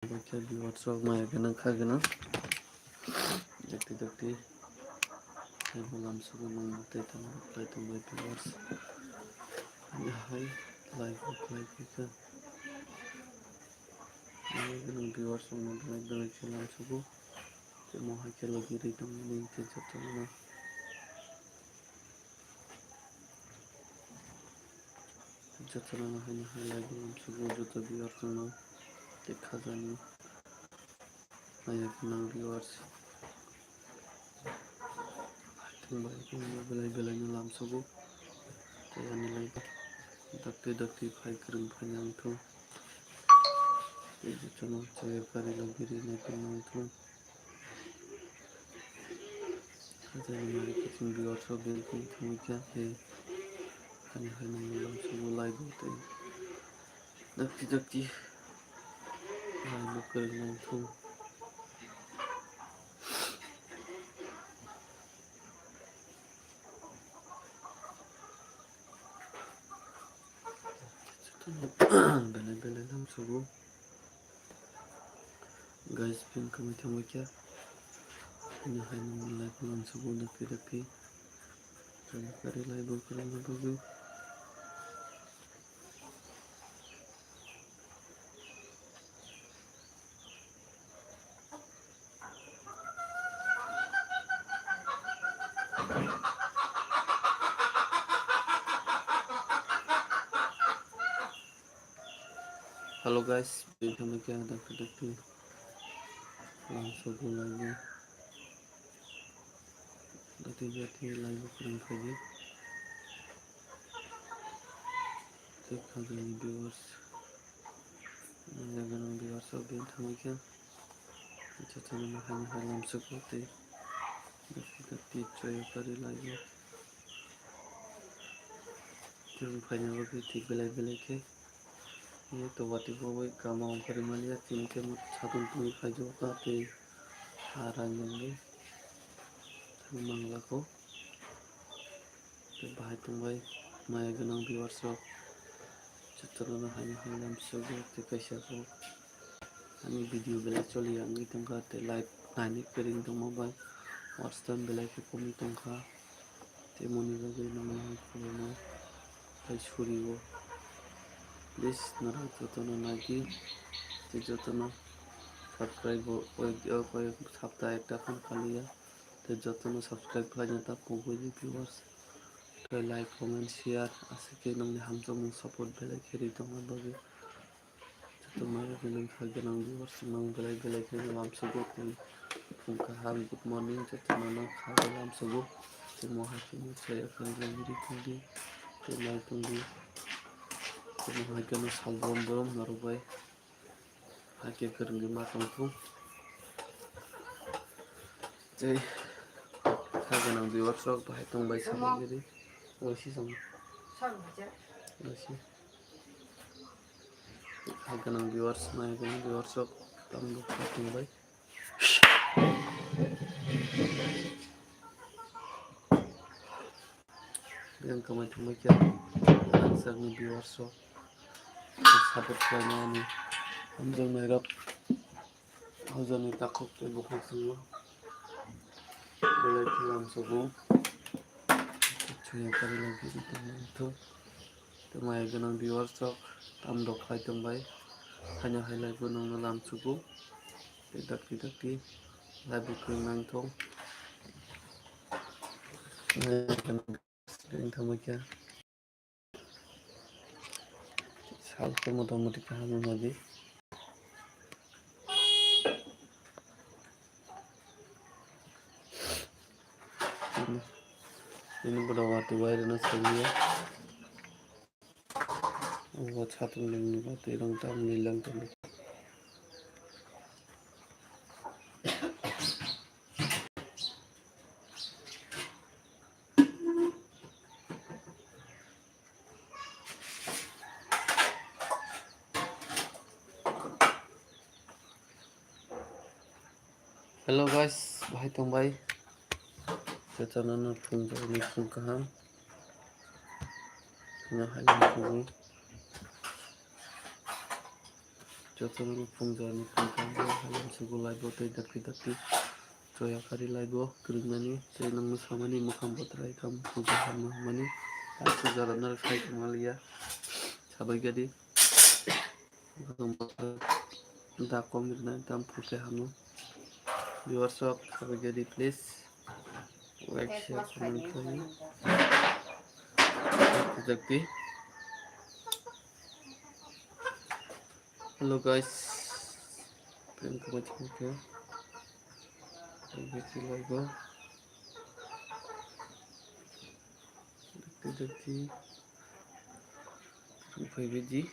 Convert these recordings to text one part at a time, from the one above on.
Baca di WhatsApp maya ganang kagana dakti saya malam subuh mengmutai tambah play tambah viewers ya hai live kita maya ganang viewers mengmutai dari malam subuh saya mau hajar lagi ritang ini kecap tanah hanya lagi malam subuh juta viewers mana देखा जानी maya ganang viewers belai-belainya malam subuh saya nilai dakti fai kering panjang tuh itu cuma saya kari lagi ini panjang tuh ada yang mari kita di WhatsApp dan kemudian hanya malam subuh live itu dakti live kering tuh belai-belai malam subuh guys pin kami kemudian hanya live malam subuh dakti saya kari live kering bagus. Halo guys, kami ada dakti langsung lagi dakti live kering lagi देखा जानी viewers ya ganang viewers bin tamakan catatan hanya halam seperti dakti coy kari lagi jangan banyak begitu belai-belai ke ये तो वाटी को वही काम करी मालिया तीन के मत छातुन तुई खाजो का ते आरांगे थम मंगला को ते भाई तुम भाई माया गनंग viewers ro चतुरना हनी हलम सुगो ते कैसा को हनी वीडियो बेला चली आंगी तुमका ते लाइव नानी करिंग तुम मोबाइल WhatsApp बेला के कोमी तुमका ते मोनी लगे नमन को भाई छुरी वो please nara jotono nagi te jotono subscribe koy sapta ekta kan kaliya te jotono subscribe khalanya ta pogo ji viewers to like comment share asike nang hamjo mung support belai kheri tongma bagi to mara benang khaganang viewers nang belai kheri lam sugo te pungka ham good morning jotono na khagalam sugo te mohakini saya kan lagi tinggi te like tinggi Mahagano salbom narubai hake kerenggi matangku jadi kaganang di workshop bahai tong bai sama jadi osi sama osi kaganang di workshop mahagano di workshop tambah tong bai yang kamai kia ansar ni di workshop support kena ni amjong merap haujan ni takut te bukan semua belai kilam subuh cuy kali lagi di tempat itu temai ganang di workshop tam dok hai tembai hanya highlight gunung lam subuh tidak labu kering tong ganang tamakia hal ke motamoti paham lagi ini pada waktu bayar nasi dia buat satu lagi waktu orang tam nilang tu hello guys bhai tong bai Cetana phung ni phung kaham na halim phung Jatuh pungzani pungkambo halam sugu laibo tei dakti Joya kari laibo kerumani tei nang musamani mukam potrai kam puja hama mani aku jalanar kai kemalia sabai gadi da komirna tam puja hama viewers of sabai gadi please like share comment kari dakti. Hello guys, thank you much for laibo dakti Rupai Beji.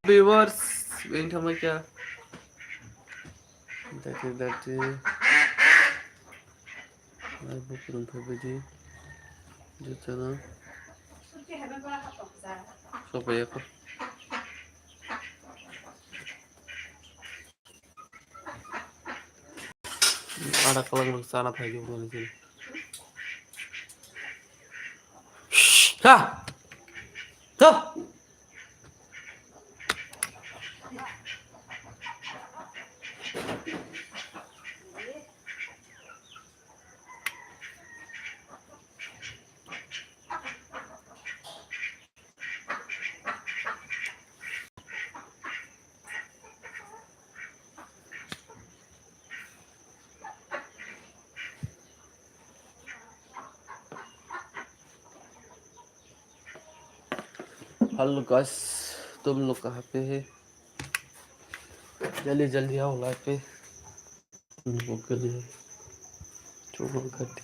Viewers, going to make a that live book Rupai Beji. Jutana. Supaya apa? Ada kalau sana lagi bukan sini. Ha! Tuh! Hello guys, तुम लोग कहाँ पे है? जल्दी जल्दी आओ live पे के लिए coba ganti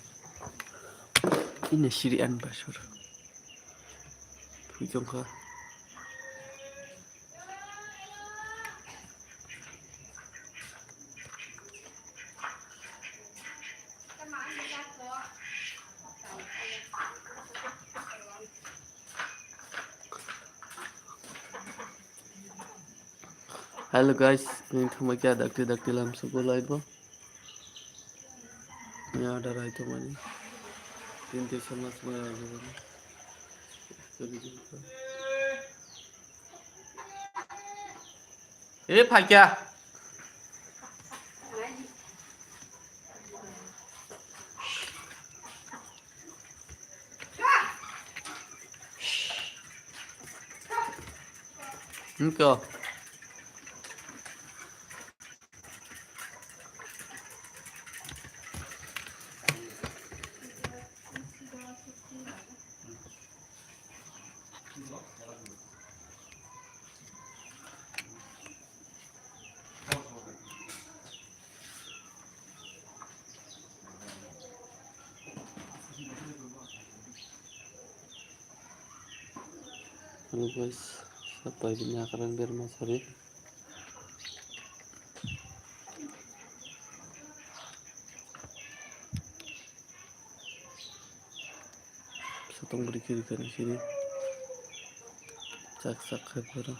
ini Syirian Basur hujung ke halo guys, ini cuma क्या dakti dakti lam suku live bo ini ada itu mana tinti sama semua ada jadi juga Pakya Enggak. Halo guys, siapa ini akan biar Mas Arif satu berikan di sini sak kabar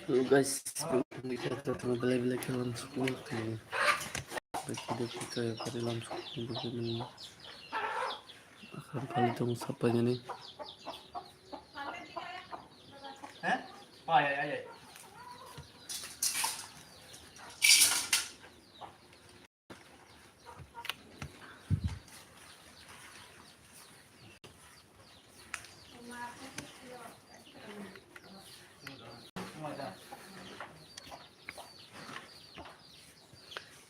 Halo guys, kita balik ke dalam school tuh. Bagi kita ya ke dalam school begini akan kali dong sapanya nih. Oh ya.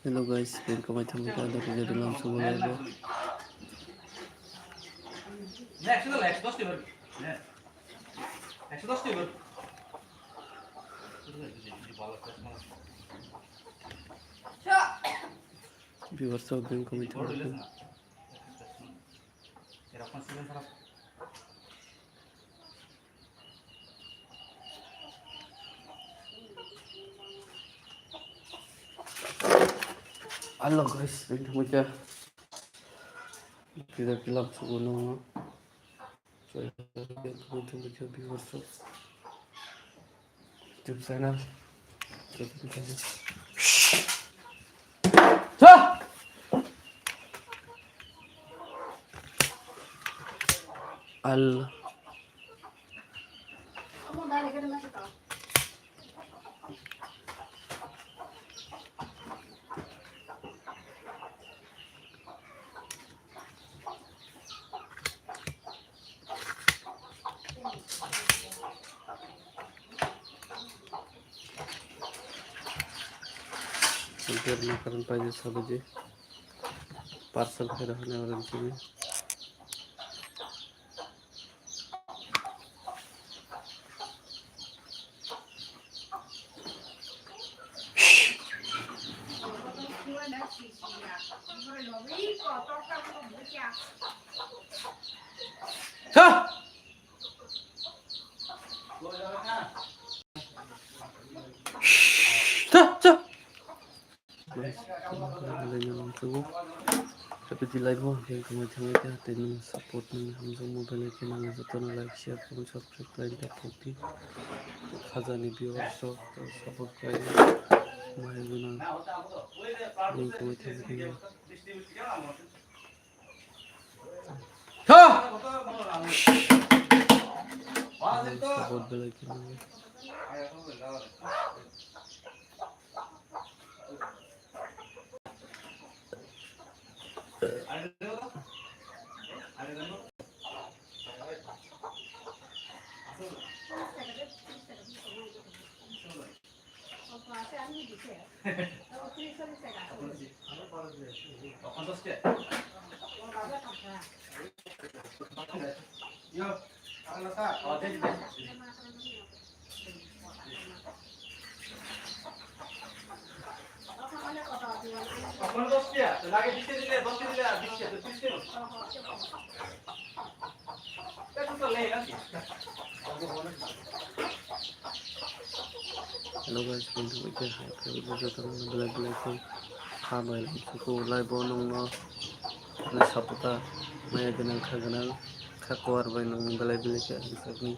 Halo guys, dan kemacam kita ada kerja dalam sebuah labo. Viewers of dan kemacam kita. Halo guys, dan kemacam kita dalam sebuah nama. Saya kemacam kita viewers of YouTube channel. Allah. Hampir makanan pagi sahaja parcel kerahan orang sini. Adanya langsung seperti live mo yang kemacam itu dengan support ng Hamzah mobile ke nang jotona like share comment subscribe lain tak putih khazani viewers support kayak mai guna yang kemacam itu support balik ini. Hello guys, welcome to my channel. Bela-bela khamai suku live bonong no na sapota maya ganang khakawar bai nong bela-bela ke sabni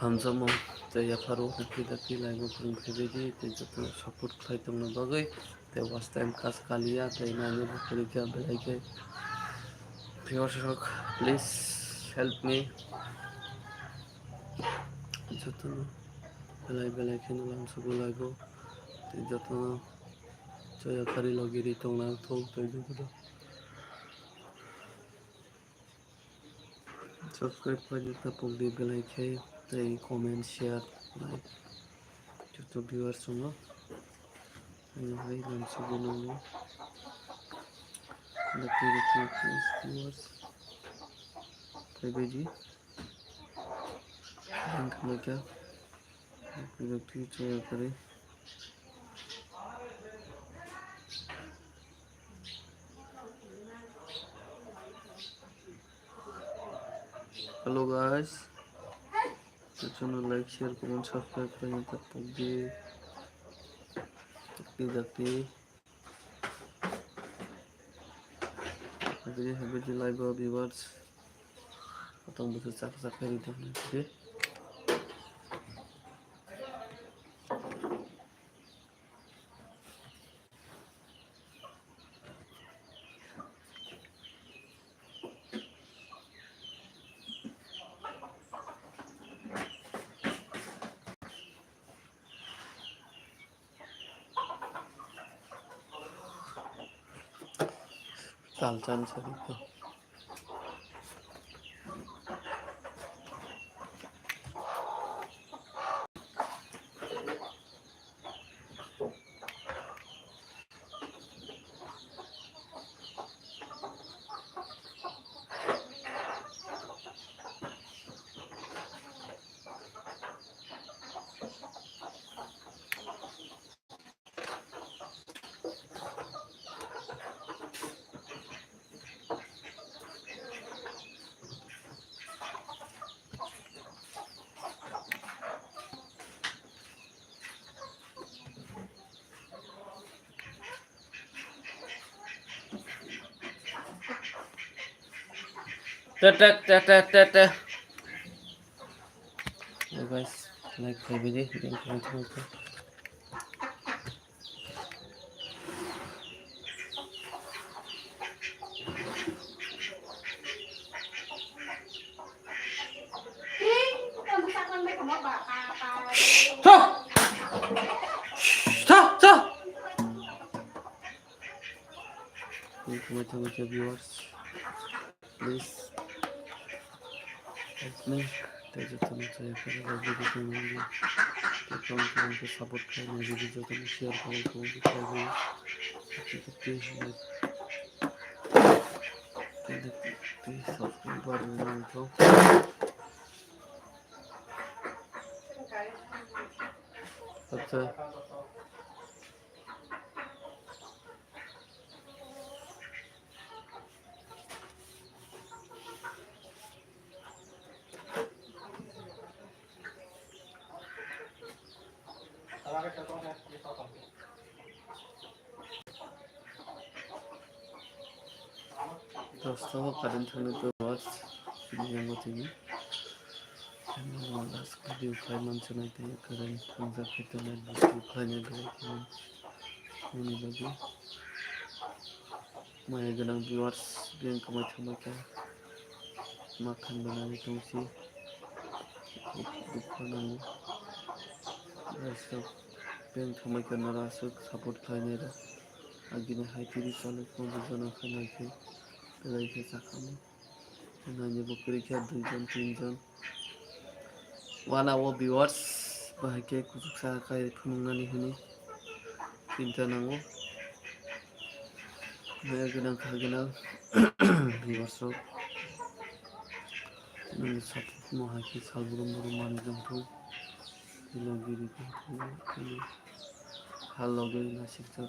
Hamzah mo jaya faru daki live pun phebedi te joto support khai tong no bagai te was time kas kalia te nane bukuri ke belai ke viewers please help me joto belai ke no suku live te joto jaya kari logiri tong na thong te joto subscribe aja tapok di bell icon, comment, share, like, YouTube viewers semua. hanya hai langsung gunungnya ada kiri viewers PBG dan mereka व्यक्ति चयन करें hello guys तो channel like share comment subscribe करें तब तक देखते habis live viewers potong besar kali itu oke kalcan cerita Teh. Ya guys, like video dan komen. Comment viewers, please like me. Saya teman saya pada video ini. Teman-teman ke support kami video teman share kami kami subscribe button itu. Betul. दोस्तों current होने के बाद yang ini memang sekali upaya mencenai current transaksi kita dan upaya gerakan ini lagi maya ganang viewers yang kemacam-macam makan banana tungsi bukan rasa yang kemacam rasa support kalian ada agaknya high tiri soalnya kemudian akan lagi lagi sakam dan hanya bekerja 2 jam 3 jam wala viewers bahagia kusuk sakai penungani ini cinta nango maya ganang kagenal viewers ro ini support mau haki salburu mari jantung lagi di ini hal lagi nasib tak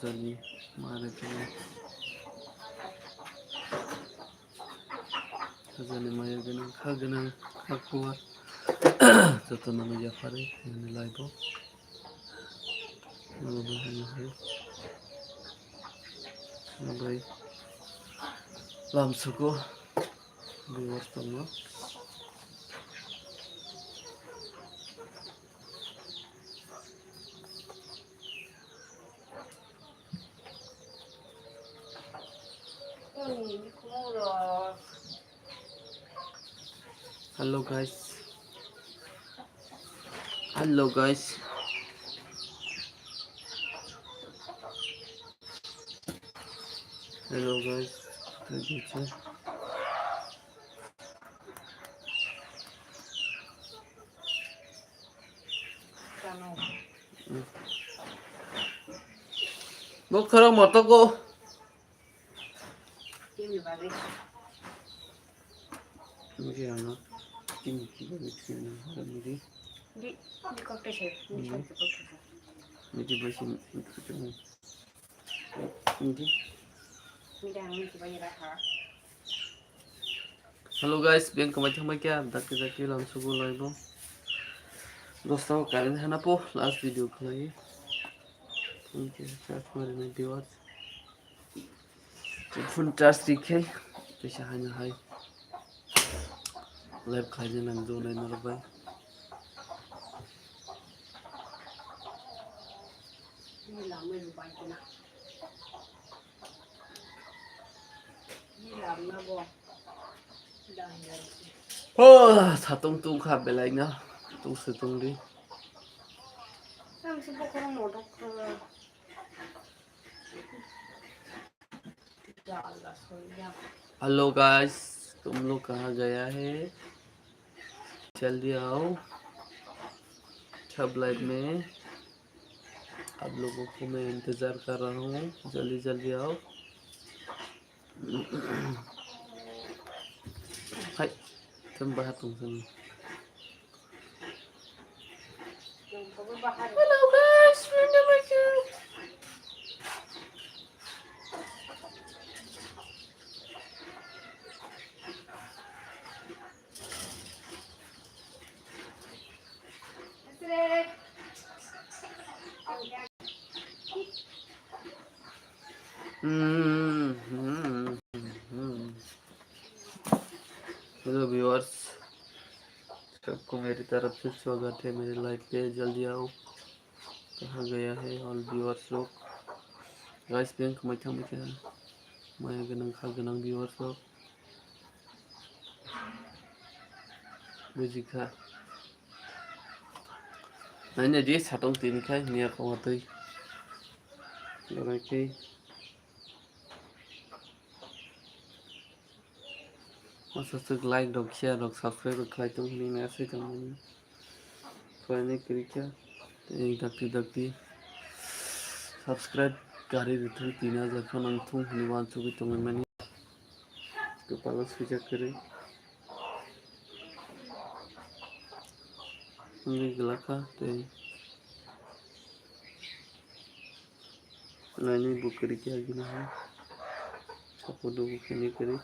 jadi mana tu jadi maya ganang kakuat jatuh nama Jafari ini live baik langsung ko viewers semua Hello guys. Hello guys. Hello guys. Terjadi. Bukan motor kok. Ini balik. Ini ano? Ini ano? Di kopi sih. Ini kopi kopi. Ini basin itu mo. Ini. Ini dah ini banyak dah. Halo guys, biang kemacam क्या daki langsung gue live bang. दोस्तों करें है ना पो last video को ये okay charge मारे नहीं दिवार फोन चार्ज दिखे पैसा है ना हाई लाइव खाने नंग जो नहीं नर भाई Ini lama lu banyak nak. Ini lama bo. Dah ya. oh satu tung kah belai na tung setung di Yang sebab orang modok ke. Ya Allah soalnya. Hello guys तुम लोग कहाँ गया है जल्दी आओ सब लाइव में आप लोगों को मैं इंतज़ार कर रहा हूँ जल्दी जल्दी आओ हाय तुम बाहर तुम सुन Yang kau bahar. Hello guys hello viewers सबको मेरी तरफ से स्वागत है मेरे लाइव पे जल्दी आओ कहाँ गया है ऑल व्यूअर्स लोग गाइस बैंक मैथा मैथा माया गोनां खा गोनां व्यूअर्स लोग बुजिखा नायनो दि साथं तिनिखाय निया खवातै लरायखै Masuk like dok share dok subscribe dok like tuh ini nasi teman soalnya kerja yang dakti subscribe kari return 3000 kan langsung hiniwan cukup teman-teman kepala sejak kiri ini gelaka deh nah ini bu kerja gini ha siapa dulu ini kiri